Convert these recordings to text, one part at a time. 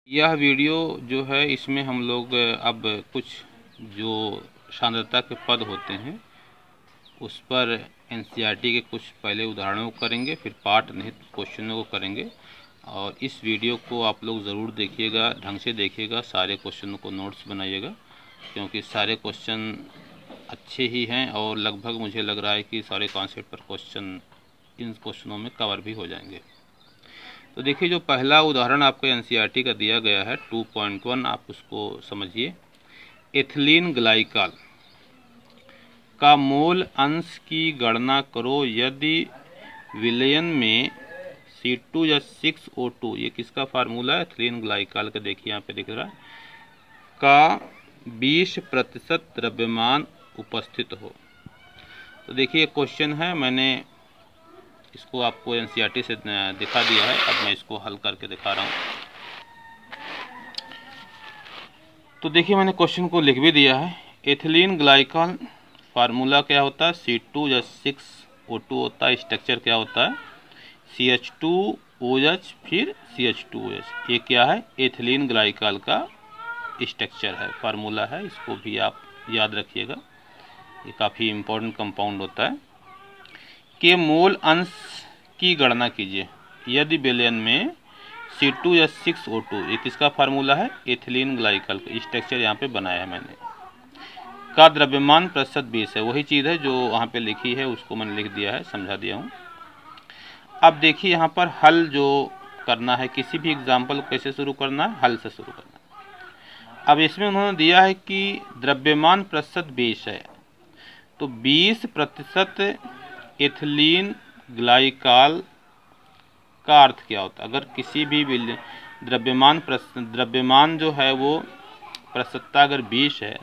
यह वीडियो जो है इसमें हम लोग अब कुछ जो सांद्रता के पद होते हैं उस पर एनसीईआरटी के कुछ पहले उदाहरणों को करेंगे, फिर पाठ निहित क्वेश्चनों को करेंगे। और इस वीडियो को आप लोग ज़रूर देखिएगा, ढंग से देखिएगा, सारे क्वेश्चनों को नोट्स बनाइएगा, क्योंकि सारे क्वेश्चन अच्छे ही हैं और लगभग मुझे लग रहा है कि सारे कॉन्सेप्ट पर क्वेश्चन इन क्वेश्चनों में कवर भी हो जाएंगे। तो देखिए, जो पहला उदाहरण आपको एनसीईआरटी का दिया गया है 2.1, आप उसको समझिए। एथिलीन ग्लाइकॉल का मोल अंश की गणना करो यदि विलयन में C2H6O2, ये किसका फार्मूला है? एथिलीन ग्लाइकॉल का। देखिए यहाँ पे दिख रहा है का 20% द्रव्यमान उपस्थित हो। तो देखिए क्वेश्चन है, मैंने इसको आपको एनसीईआरटी से दिखा दिया है, अब मैं इसको हल करके दिखा रहा हूँ। तो देखिए मैंने क्वेश्चन को लिख भी दिया है। एथिलीन ग्लाइकॉल फार्मूला क्या होता है? C2H6O2 होता है। स्ट्रक्चर क्या होता है? CH2OH फिर CH2OH। ये क्या है? एथिलीन ग्लाइकॉल का स्ट्रक्चर है, फार्मूला है। इसको भी आप याद रखिएगा, ये काफ़ी इम्पोर्टेंट कंपाउंड होता है। के मोल अंश की गणना कीजिए यदि विलयन में C2H6O2, ये किसका फार्मूला है? एथिलीन ग्लाइकॉल का। स्ट्रक्चर यहाँ पे बनाया है मैंने। का द्रव्यमान प्रतिशत 20 है, वही चीज़ है जो वहाँ पे लिखी है, उसको मैंने लिख दिया है, समझा दिया हूँ। अब देखिए यहाँ पर हल जो करना है, किसी भी एग्जाम्पल को कैसे शुरू करना है? हल से शुरू करना है। अब इसमें उन्होंने दिया है कि द्रव्यमान प्रतिशत 20 है, तो 20% एथिलीन ग्लाइकॉल का अर्थ क्या होता है? अगर किसी भी द्रव्यमान जो है वो प्रतिशतता अगर 20 है,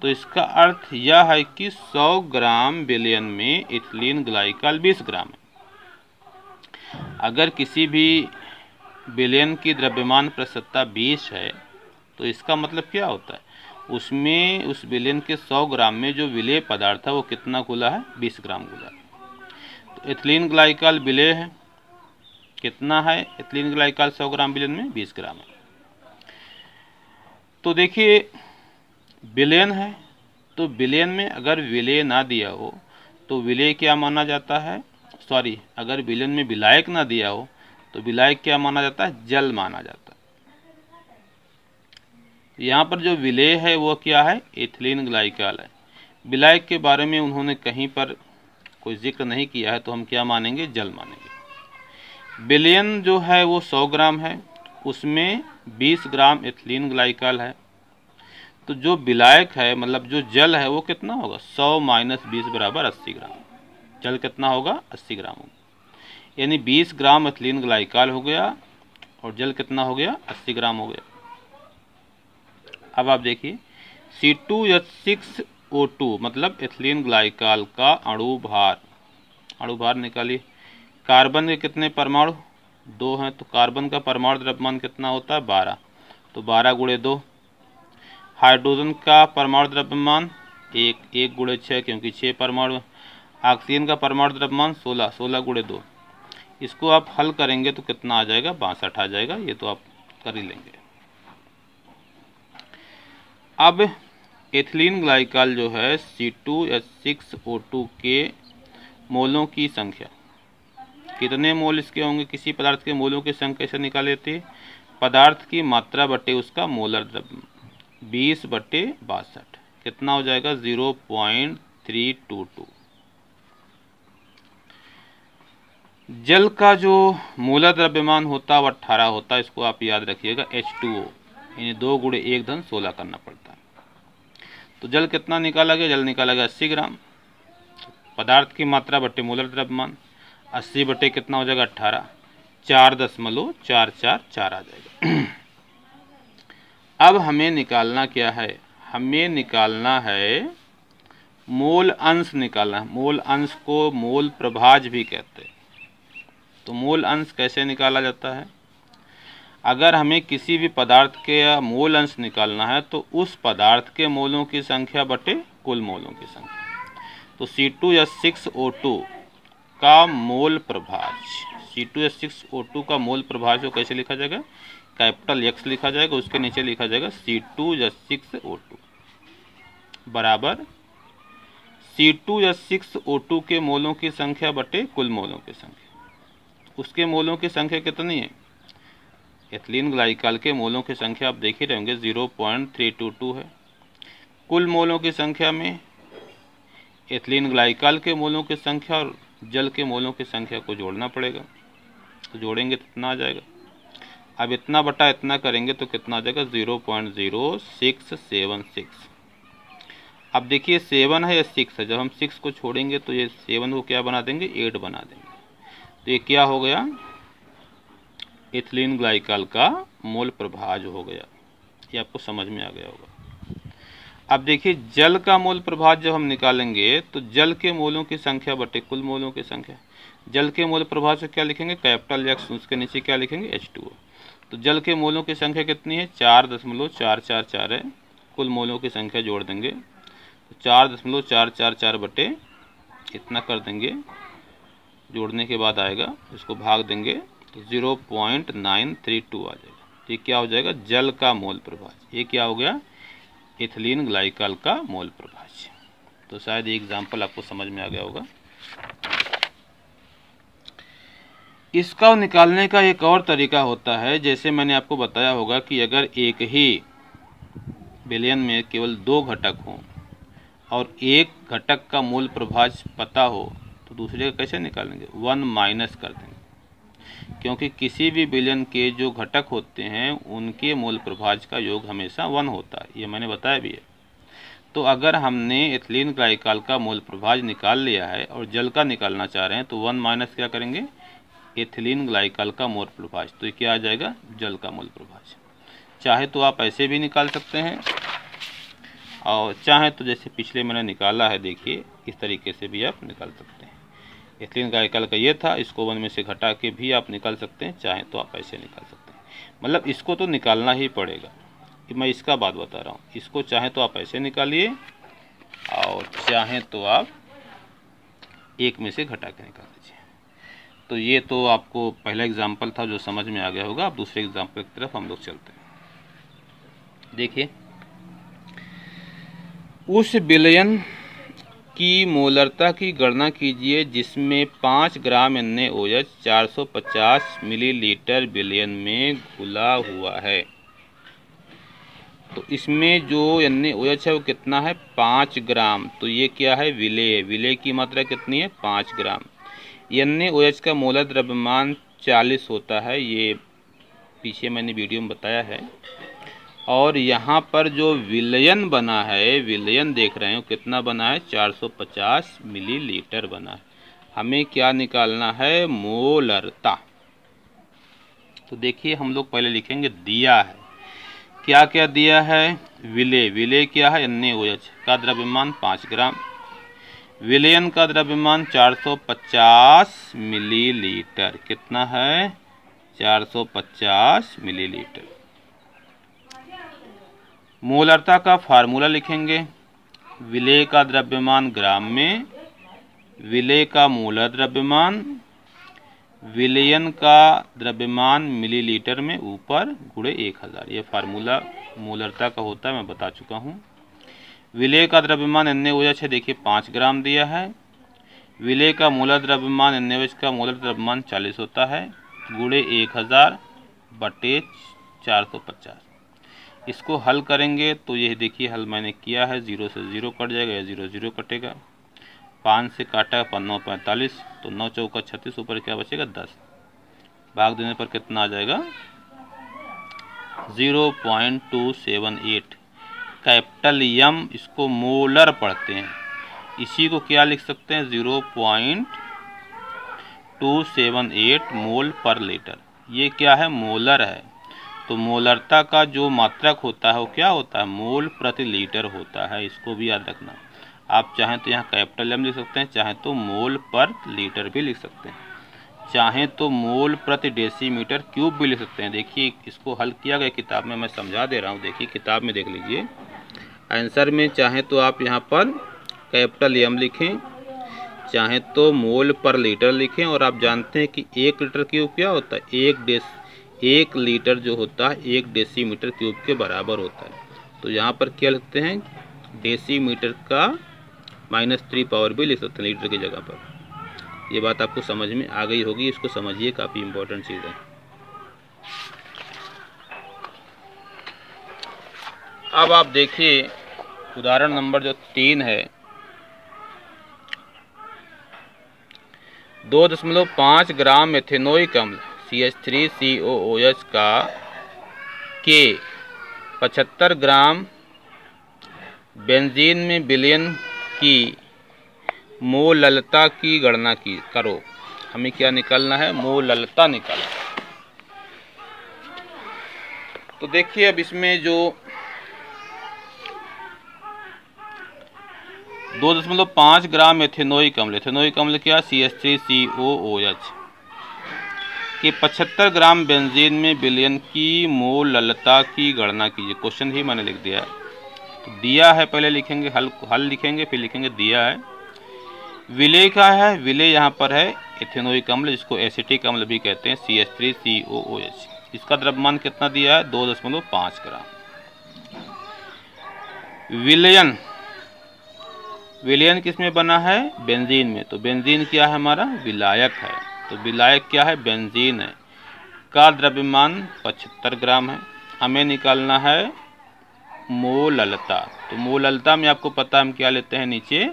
तो इसका अर्थ यह है कि 100 ग्राम विलयन में एथिलीन ग्लाइकॉल 20 ग्राम है। अगर किसी भी विलयन की द्रव्यमान प्रतिशतता 20 है, तो इसका मतलब क्या होता है? उसमें उस विलयन के 100 ग्राम में जो विलेय पदार्थ है वो कितना घुला है? 20 ग्राम घुला है। तो एथिलीन ग्लाइकॉल विलेय है, कितना है? एथिलीन ग्लाइकॉल 100 ग्राम विलयन में 20 ग्राम है। तो देखिए विलयन है, तो विलयन में अगर विलेय ना दिया हो तो विलेय क्या माना जाता है? सॉरी, अगर विलयन में विलायक ना दिया हो तो विलायक क्या माना जाता है? जल माना जाता है। यहाँ पर जो विलेय है वो क्या है? एथिलीन ग्लाइकॉल है। विलायक के बारे में उन्होंने कहीं पर कोई जिक्र नहीं किया है, तो हम क्या मानेंगे? जल मानेंगे। विलयन जो है वो 100 ग्राम है, उसमें 20 ग्राम एथिलीन ग्लाइकॉल है, तो जो विलायक है मतलब जो जल है वो कितना होगा? 100 माइनस 20 बराबर 80 ग्राम। जल कितना होगा? 80 ग्राम होगा। यानी 20 ग्राम एथिलीन ग्लाइकॉल हो गया और जल कितना हो गया? 80 ग्राम हो गया। अब आप देखिए C2H6O2 मतलब एथिलीन ग्लाइकॉल का अणु भार निकालिए। कार्बन के कितने परमाणु? 2 हैं, तो कार्बन का परमाणु द्रव्यमान कितना होता है? 12, तो 12 गुणे 2। हाइड्रोजन का परमाणु द्रव्यमान 1 गुणे 6, क्योंकि 6 परमाणु। ऑक्सीजन का परमाणु द्रव्यमान 16, 16 गुणे 2। इसको आप हल करेंगे तो कितना आ जाएगा? 62 आ जाएगा। ये तो आप कर ही लेंगे। अब एथिलीन ग्लाइकॉल जो है C2H6O2 के मोलों की संख्या, कितने मोल इसके होंगे? किसी पदार्थ के मोलों की संख्या कैसे निकाले थे? पदार्थ की मात्रा बटे उसका मोलर द्रव्यमान, 20/62 कितना हो जाएगा? 0.322। जल का जो मोलर द्रव्यमान होता है वो 18 होता है, इसको आप याद रखिएगा। H2O यानी 2 गुणे 1 धन 16 करना पड़ता है। तो जल कितना निकाला गया? जल निकाला गया 80 ग्राम। पदार्थ की मात्रा बटे मोलर द्रव्यमान, 80 बटे कितना हो जाएगा? 18, 4.444 आ जाएगा। अब हमें निकालना क्या है? हमें निकालना है मोल अंश निकालना है। मोल अंश को मोल प्रभाज भी कहते हैं। तो मोल अंश कैसे निकाला जाता है? अगर हमें किसी भी पदार्थ के मोल अंश निकालना है तो उस पदार्थ के मोलों की संख्या बटे कुल मोलों की संख्या। तो C2H6O2 का मोल प्रभाज, C2H6O2 का मोल प्रभाज को कैसे लिखा जाएगा? कैपिटल X लिखा जाएगा, उसके नीचे लिखा जाएगा C2H6O2 बराबर C2H6O2 के मोलों की संख्या बटे कुल मोलों की संख्या। उसके मोलों की संख्या कितनी है? एथिलीन ग्लाइकॉल के मोलों की संख्या आप देख ही रहे होंगे 0.322 है। कुल मोलों की संख्या में एथिलीन ग्लाइकॉल के मोलों की संख्या और जल के मोलों की संख्या को जोड़ना पड़ेगा, तो जोड़ेंगे तो इतना आ जाएगा। अब इतना बटा इतना करेंगे तो कितना आ जाएगा? 0.0676। अब देखिए 7 है या 6 है, जब हम 6 को छोड़ेंगे तो ये 7 को क्या बना देंगे? 8 बना देंगे। तो ये क्या हो गया? एथिलीन ग्लाइकॉल का मोल प्रभाज हो गया। ये आपको समझ में आ गया होगा। अब देखिए जल का मोल प्रभाज जब हम निकालेंगे तो जल के मोलों की संख्या बटे कुल मोलों की संख्या। जल के मोल प्रभाज से क्या लिखेंगे? कैपिटल X, उसके नीचे क्या लिखेंगे? H2O। तो जल के मोलों की संख्या कितनी है? 4.444 है। कुल मोलों की संख्या जोड़ देंगे तो 4.444 बटे इतना कर देंगे, जोड़ने के बाद आएगा, इसको भाग देंगे तो 0.932 आ जाएगा। ये क्या हो जाएगा? जल का मोल प्रभाज। ये क्या हो गया? एथिलीन ग्लाइकॉल का मोल प्रभाज। तो शायद ये एग्जाम्पल आपको समझ में आ गया होगा। इसका निकालने का एक और तरीका होता है, जैसे मैंने आपको बताया होगा कि अगर एक ही विलयन में केवल 2 घटक हों और एक घटक का मोल प्रभाज पता हो तो दूसरे का कैसे निकालेंगे? 1 माइनस कर देंगे, क्योंकि किसी भी विलयन के जो घटक होते हैं उनके मोल प्रभाज का योग हमेशा 1 होता है, ये मैंने बताया भी है। तो अगर हमने एथिलीन ग्लाइकॉल का मोल प्रभाज निकाल लिया है और जल का निकालना चाह रहे हैं तो 1 माइनस क्या करेंगे? एथिलीन ग्लाइकॉल का मोल प्रभाज। तो ये क्या आ जाएगा? जल का मोल प्रभाज। चाहे तो आप ऐसे भी निकाल सकते हैं और चाहे तो जैसे पिछले मैंने निकाला है, देखिए इस तरीके से भी आप निकाल सकते हैं। एथिलीन ग्लाइकॉल का ये था, इसको 1 में से घटा के भी आप निकाल सकते हैं, चाहे तो आप ऐसे निकाल सकते हैं। मतलब इसको तो निकालना ही पड़ेगा, मैं इसका बात बता रहा हूँ। इसको चाहे तो आप ऐसे निकालिए और चाहे तो आप 1 में से घटा के निकाल दीजिए। तो ये तो आपको पहला एग्जाम्पल था जो समझ में आ गया होगा। अब दूसरे एग्जाम्पल की तरफ हम लोग चलते हैं। देखिए, उस विलयन की मोलरता की गणना कीजिए जिसमें 5 ग्राम NaOH 450 मिलीलीटर विलयन में घुला हुआ है। तो इसमें जो NaOH है वो कितना है? 5 ग्राम। तो ये क्या है? विलेय। विलेय की मात्रा कितनी है? 5 ग्राम। NaOH का मोलर द्रव्यमान 40 होता है, ये पीछे मैंने वीडियो में बताया है। और यहाँ पर जो विलयन बना है, विलयन देख रहे हो कितना बना है? 450 मिलीलीटर बना है। हमें क्या निकालना है? मोलरता। तो देखिए हम लोग पहले लिखेंगे दिया है। क्या क्या दिया है? विलेय। विलेय क्या है? NaOH का द्रव्यमान 5 ग्राम, विलयन का द्रव्यमान 450 मिलीलीटर। कितना है? 450 मिलीलीटर। मोलरता का फार्मूला लिखेंगे। विलेय का द्रव्यमान ग्राम में, विलेय का मोलर द्रव्यमान, विलयन का द्रव्यमान मिलीलीटर में ऊपर गुणे 1000। ये फार्मूला मोलरता का होता है, मैं बता चुका हूँ। विलेय का द्रव्यमान NaOH है, देखिए 5 ग्राम दिया है। विलेय का मोलर द्रव्यमान NaOH का मोलर द्रव्यमान 40 होता है, गुणे 1000 बटे 450। इसको हल करेंगे तो ये देखिए हल मैंने किया है, 0 से 0 कट जाएगा, या 0 0 कटेगा। 5 से काटा 9 45, तो 9 चौका 36, ऊपर क्या बचेगा? 10। भाग देने पर कितना आ जाएगा? 0.278। कैपिटल M इसको मोलर पढ़ते हैं, इसी को क्या लिख सकते हैं? 0.278 मोल पर लीटर। ये क्या है? मोलर है। तो मोलरता का जो मात्रक होता है वो क्या होता है? मोल प्रति लीटर होता है। इसको भी याद रखना। आप चाहें तो यहाँ कैपिटल M लिख सकते हैं, चाहे तो मोल पर लीटर भी लिख सकते हैं, चाहे तो मोल प्रति डेसीमीटर क्यूब भी लिख सकते हैं। देखिए इसको हल किया गया किताब में, मैं समझा दे रहा हूँ। देखिए किताब में देख लीजिए आंसर में, चाहे तो आप यहाँ पर कैपिटल M लिखें, चाहे तो मोल पर लीटर लिखें। और आप जानते हैं कि 1 लीटर क्यूब क्या होता है? 1 लीटर जो होता है 1 डेसीमीटर क्यूब के बराबर होता है। तो यहाँ पर क्या लिखते हैं, डेसीमीटर का -3 पावर भी लिख सकते हैं लीटर की जगह पर। ये बात आपको समझ में आ गई होगी, इसको समझिए, काफ़ी इम्पोर्टेंट चीज़ है। अब आप देखिए उदाहरण नंबर जो 3 है, 2.5 ग्राम एथेनोइक अम्ल CH3COOH का के 75 ग्राम बेंजीन में विलयन की मोललता की गणना करो। हमें क्या निकालना है, मोललता निकालना। तो देखिए अब इसमें जो 2.5 ग्राम एथेनोइक अम्ल क्या, CH3COOH के 75 ग्राम बेंजीन में विलयन की मोललता की गणना कीजिए। क्वेश्चन ही मैंने लिख दिया है। तो दिया है, पहले लिखेंगे, हल लिखेंगे, फिर लिखेंगे दिया है। विलेय का है, विलेय यहाँ पर है एथेनोइक अम्ल, जिसको एसिटिक अम्ल भी कहते हैं, CH3COOH। इसका द्रव्यमान कितना दिया है, 2.5 ग्राम। विलयन किस में बना है, बेंजीन में। तो बेंजीन क्या है, हमारा विलायक है। तो विलायक क्या है, बेंजीन है। का द्रव्यमान 75 ग्राम है। हमें निकालना है मोललता। तो मोललता में आपको पता है हम क्या लेते हैं, नीचे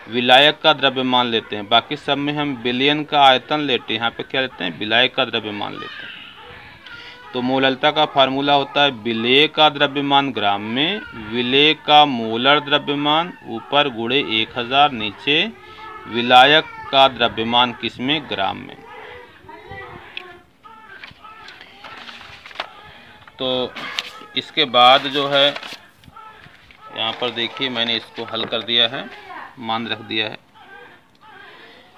विलायक का द्रव्यमान लेते हैं, बाकी सब में हम विलयन का आयतन लेते हैं, यहाँ पे क्या लेते हैं, विलायक का द्रव्यमान लेते हैं। तो मोललता का फार्मूला होता है विलेय का द्रव्यमान ग्राम में, विलेय का मोलर द्रव्यमान ऊपर गुणे 1000, नीचे विलायक का द्रव्यमान किसमें, ग्राम में। तो इसके बाद जो है यहाँ पर देखिए मैंने इसको हल कर दिया है, मान रख दिया है।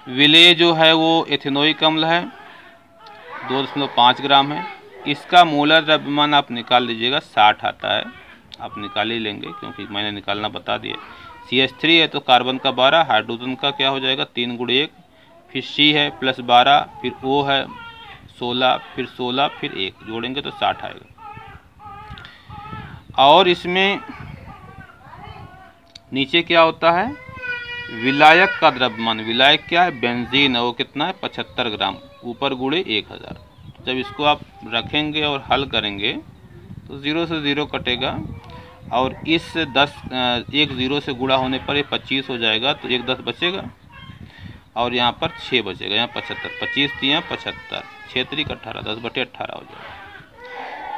विलेय जो है वो एथेनोइक अम्ल है, 2.5 ग्राम है। इसका मोलर द्रव्यमान आप निकाल लीजिएगा, 60 आता है, आप निकाल ही लेंगे क्योंकि मैंने निकालना बता दिया। CH3 है तो कार्बन का 12, हाइड्रोजन का क्या हो जाएगा, 3 × 1, फिर C है +12, फिर O है 16, फिर 16, फिर 1 जोड़ेंगे तो 60 आएगा। और इसमें नीचे क्या होता है, विलायक का द्रव्यमान। विलायक क्या है, बेंजीन है, वो कितना है, 75 ग्राम, ऊपर गुणे 1000। जब इसको आप रखेंगे और हल करेंगे तो 0 से 0 कटेगा, और इस 1 0 से गुणा होने पर ये 25 हो जाएगा, तो 1 10 बचेगा, और यहाँ पर 6 बचेगा, यहाँ 75, 25 3 75, 6 3 18, 10/18 हो जाएगा।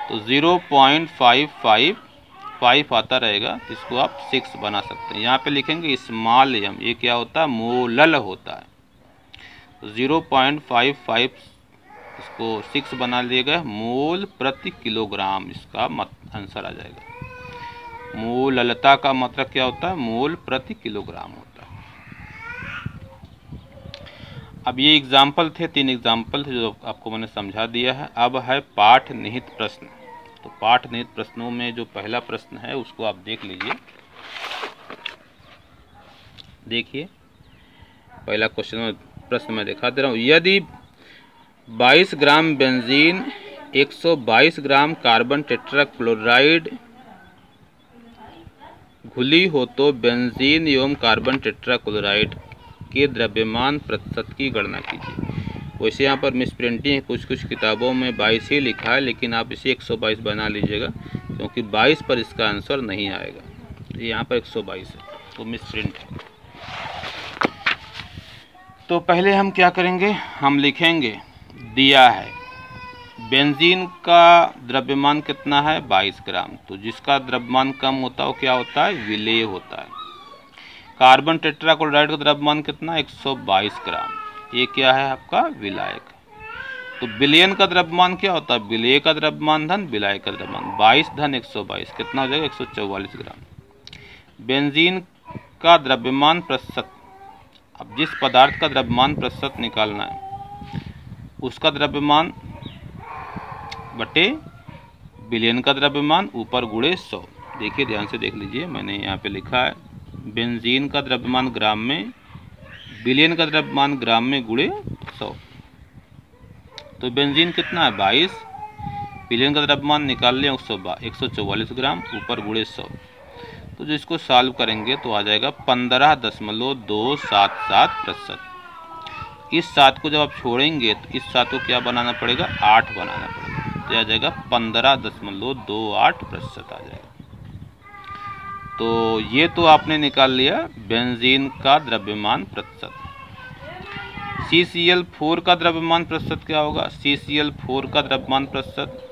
तो 0.555 आता रहेगा, इसको आप 6 बना सकते हैं। यहाँ पे लिखेंगे स्मॉल m, ये क्या होता है, मोलल होता है। तो 0.55 इसको 6 बना लिएगा, मोल प्रति किलोग्राम इसका आंसर आ जाएगा। मोललता का मतलब क्या होता है, मोल प्रति किलोग्राम होता है। अब ये एग्जाम्पल थे, 3 एग्जाम्पल थे जो आपको मैंने समझा दिया है। अब है पाठ निहित प्रश्न। तो पाठ निहित प्रश्नों में जो पहला प्रश्न है उसको आप देख लीजिए। देखिए पहला प्रश्न मैं दिखा दे रहा हूँ। यदि 22 gram benzene 122 gram carbon tetrachloride घुली हो तो बेंजीन एवं कार्बन टेट्राक्लोराइड के द्रव्यमान प्रतिशत की गणना कीजिए। वैसे यहाँ पर मिस प्रिंटिंग है, कुछ किताबों में 22 ही लिखा है, लेकिन आप इसे 122 बना लीजिएगा क्योंकि 22 पर इसका आंसर नहीं आएगा। तो यहाँ पर 122 है, तो मिस प्रिंट है। तो पहले हम क्या करेंगे, हम लिखेंगे दिया है बेंजीन का द्रव्यमान कितना है, 22 ग्राम। तो जिसका द्रव्यमान कम होता है वो क्या होता है, विलेय होता है। कार्बन टेट्राक्लोराइड का द्रव्यमान कितना, 122 ग्राम, ये क्या है आपका विलायक। तो विलयन का द्रव्यमान क्या होता है, विलेय का द्रव्यमान धन विलायक का द्रव्यमान, 22 धन 122 कितना हो जाएगा, 144 ग्राम। बेंजीन का द्रव्यमान प्रतिशत, अब जिस पदार्थ का द्रव्यमान प्रतिशत निकालना है उसका द्रव्यमान बटे विलयन का द्रव्यमान ऊपर गुणे 100। देखिए ध्यान से देख लीजिए, मैंने यहाँ पे लिखा है बेंजीन का द्रव्यमान ग्राम में, विलयन का द्रव्यमान ग्राम में गुणे 100। तो बेंजीन कितना है 22, बिलियन का द्रव्यमान निकाल लिया 144 ग्राम, ऊपर गुणे 100। तो जो इसको सॉल्व करेंगे तो आ जाएगा 15.277%। इस 7 को जब आप छोड़ेंगे तो इस 7 को क्या बनाना पड़ेगा, 8 बनाना पड़ेगा, तो आ जाएगा 15.28% आ जाएगा। तो ये तो आपने निकाल लिया बेंजीन का द्रव्यमान प्रतिशत। CCl4 का द्रव्यमान प्रतिशत क्या होगा, CCl4 का द्रव्यमान प्रतिशत,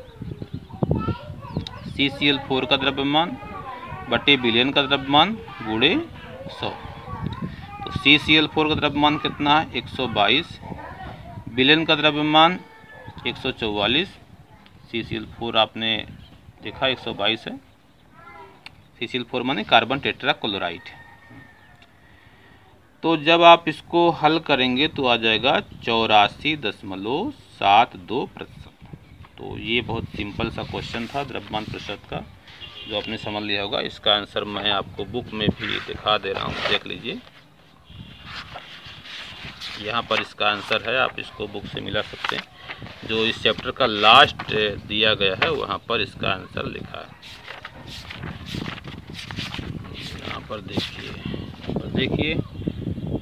CCl4 का द्रव्यमान बटे बिलियन का द्रव्यमान गुणे 100। तो CCl4 का द्रव्यमान कितना है, 122, बिलियन का द्रव्यमान 144, CCl4 आपने देखा 122 है, CCl4 माने कार्बन टेट्राक्लोराइड। तो जब आप इसको हल करेंगे तो आ जाएगा 84.72%। तो ये बहुत सिंपल सा क्वेश्चन था द्रव्यमान प्रतिशत का, जो आपने समझ लिया होगा। इसका आंसर मैं आपको बुक में भी दिखा दे रहा हूँ, देख लीजिए, यहाँ पर इसका आंसर है, आप इसको बुक से मिला सकते हैं। जो इस चैप्टर का लास्ट दिया गया है वहाँ पर इसका आंसर लिखा है। यहाँ पर देखिए,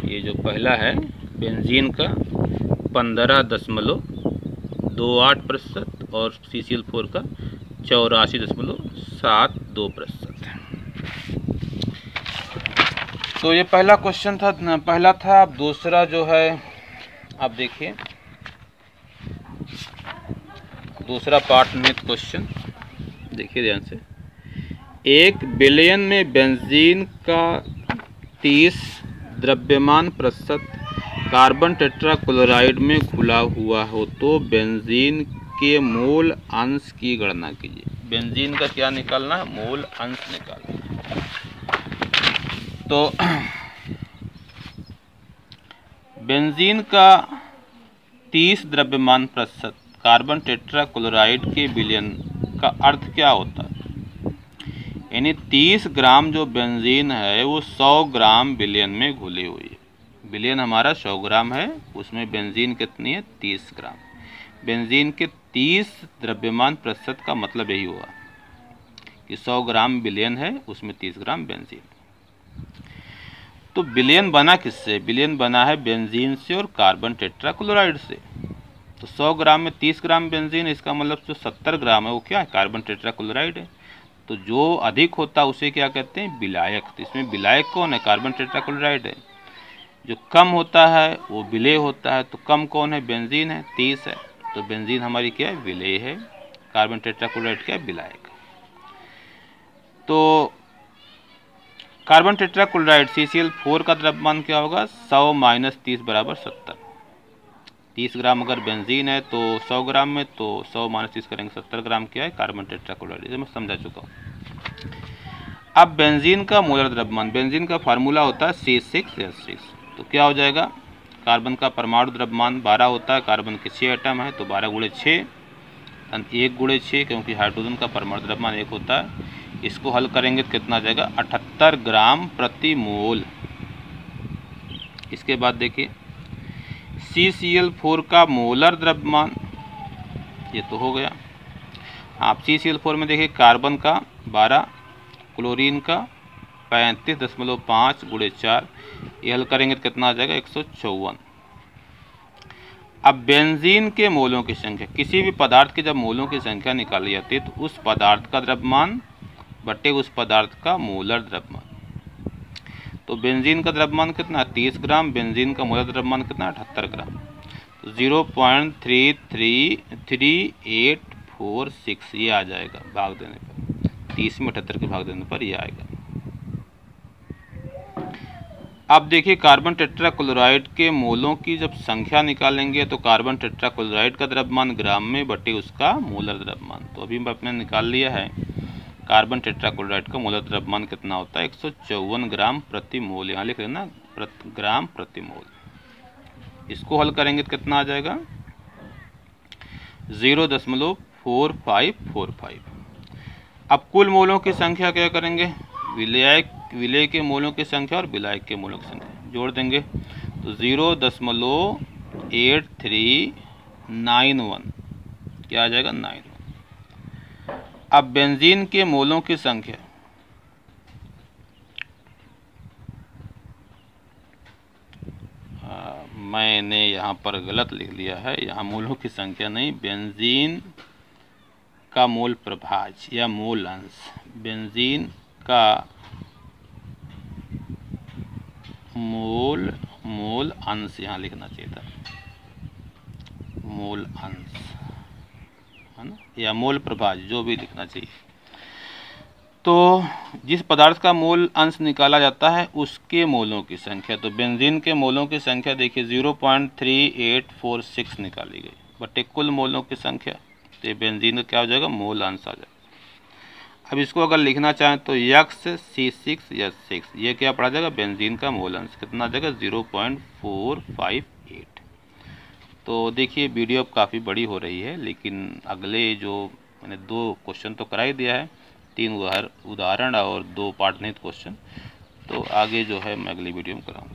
ये जो पहला है बेंजीन का 15.28% और CCl4 का 84.72%। तो ये पहला क्वेश्चन था, पहला था। अब दूसरा जो है, आप देखिए दूसरा पार्ट में क्वेश्चन देखिए ध्यान से। 1 बिलियन में बेंजीन का 30 द्रव्यमान प्रतिशत कार्बन टेट्राक्लोराइड में घुला हुआ हो तो बेंजीन के मोल अंश की गणना कीजिए। बेंजीन का क्या निकालना है, मोल अंश निकालना। तो बेंजीन का 30 द्रव्यमान प्रतिशत कार्बन टेट्राक्लोराइड के बिलियन का अर्थ क्या होता है, यानी 30 ग्राम जो बेंजीन है वो 100 ग्राम बिलियन में घुली हुई है। बिलियन हमारा 100 ग्राम है, उसमें बेंजीन कितनी है, 30 ग्राम। बेंजीन के 30 द्रव्यमान प्रतिशत का मतलब यही हुआ कि 100 ग्राम बिलियन है, उसमें 30 ग्राम बेंजीन। तो बिलियन बना किससे, बिलियन बना है बेंजीन से और कार्बन टेट्राक्लोराइड से। तो 100 ग्राम में 30 ग्राम बेंजीन, इसका मतलब जो 70 ग्राम है वो क्या है, कार्बन टेट्राक्लोराइड है। तो जो अधिक होता है उसे क्या कहते हैं, विलायक। तो इसमें विलायक कौन है, कार्बन टेट्राक्लोराइड है। जो कम होता है वो विलेय होता है। तो कम कौन है, बेंजीन है, 30 है। तो बेंजीन हमारी क्या है, विलेय है। कार्बन टेट्राक्लोराइड क्या है, विलायक। तो कार्बन टेट्राक्लोराइड CCl4 का द्रव्यमान क्या होगा, 100 - 30 = 70। 30 ग्राम अगर बेंजीन है तो 100 ग्राम में, तो 100 - 30 करेंगे 70 ग्राम क्या है, कार्बन टेट्राक्लोराइड। इसे मैं समझा चुका हूँ। अब बेंजीन का मोलर द्रव्यमान, बेंजीन का फार्मूला होता है C6H6। तो क्या हो जाएगा, कार्बन का परमाणु द्रव्यमान 12 होता है, कार्बन के 6 एटम है, तो 12 × 6 1 × 6, क्योंकि हाइड्रोजन का परमाणु द्रव्यमान 1 होता है। इसको हल करेंगे तो कितना आ जाएगा, 78 ग्राम प्रति मोल। इसके बाद देखिए CCl4 का मोलर द्रव्यमान, ये तो हो गया। आप CCl4 में देखिए कार्बन का 12, क्लोरीन का 35.5 × 4, ये हल करेंगे तो कितना आ जाएगा, 154। अब बेंजीन के मोलों की संख्या, किसी भी पदार्थ की जब मोलों की संख्या निकाली जाती है तो उस पदार्थ का द्रव्यमान बटे उस पदार्थ का मोलर द्रव्यमान। तो बेंजीन का द्रव्यमान कितना, 30 ग्राम, बेंजीन का मोलर द्रव्यमान कितना, 78 ग्राम। तो 0.33846 ये आ जाएगा भाग देने पर, 30 में 78 के भाग देने पर ये आएगा। अब देखिए कार्बन टेट्राक्लोराइड के मोलों की जब संख्या निकालेंगे तो कार्बन टेट्राक्लोराइड का द्रव्यमान ग्राम में बटे उसका मोलर द्रव्यमान। तो अभी आपने निकाल लिया है, कार्बन टेट्राक्लोराइड का मोलर द्रव्यमान कितना होता है, 154 ग्राम प्रति मोल। यहाँ लिख लेना ग्राम प्रति मोल। इसको हल करेंगे तो कितना आ जाएगा, 0.4545। अब कुल मोलों की संख्या क्या करेंगे, विलेय के मोलों की संख्या और विलायक के मोलों की संख्या जोड़ देंगे। तो 0.8391 क्या आ जाएगा, 91। अब बेंजीन के मोलों की संख्या, मैंने यहाँ पर गलत लिख लिया है, यहाँ मोलों की संख्या नहीं, बेंजीन का मोल प्रभाज्य या मोल अंश, बेंजीन का मोल अंश यहाँ लिखना चाहिए था, मोल अंश है ना, या मोल प्रभाज्य, जो भी लिखना चाहिए। तो जिस पदार्थ का मोल अंश निकाला जाता है उसके मोलों की संख्या, तो बेंजीन के मोलों की संख्या देखिए 0.3846 निकाली गई बटे कुल मोलों की संख्या, तो बेंजीन का क्या हो जाएगा, मोल अंश आ जाएगा। अब इसको अगर लिखना चाहें तो XC6H6, ये क्या पड़ा जाएगा, बेंजीन का मोल अंश कितना आ जाएगा, 0.458। तो देखिए वीडियो अब काफ़ी बड़ी हो रही है, लेकिन अगले जो मैंने 2 क्वेश्चन तो करा ही दिया है, 3 उदाहरण और 2 पार्टनित क्वेश्चन, तो आगे जो है मैं अगली वीडियो में कराऊँगा।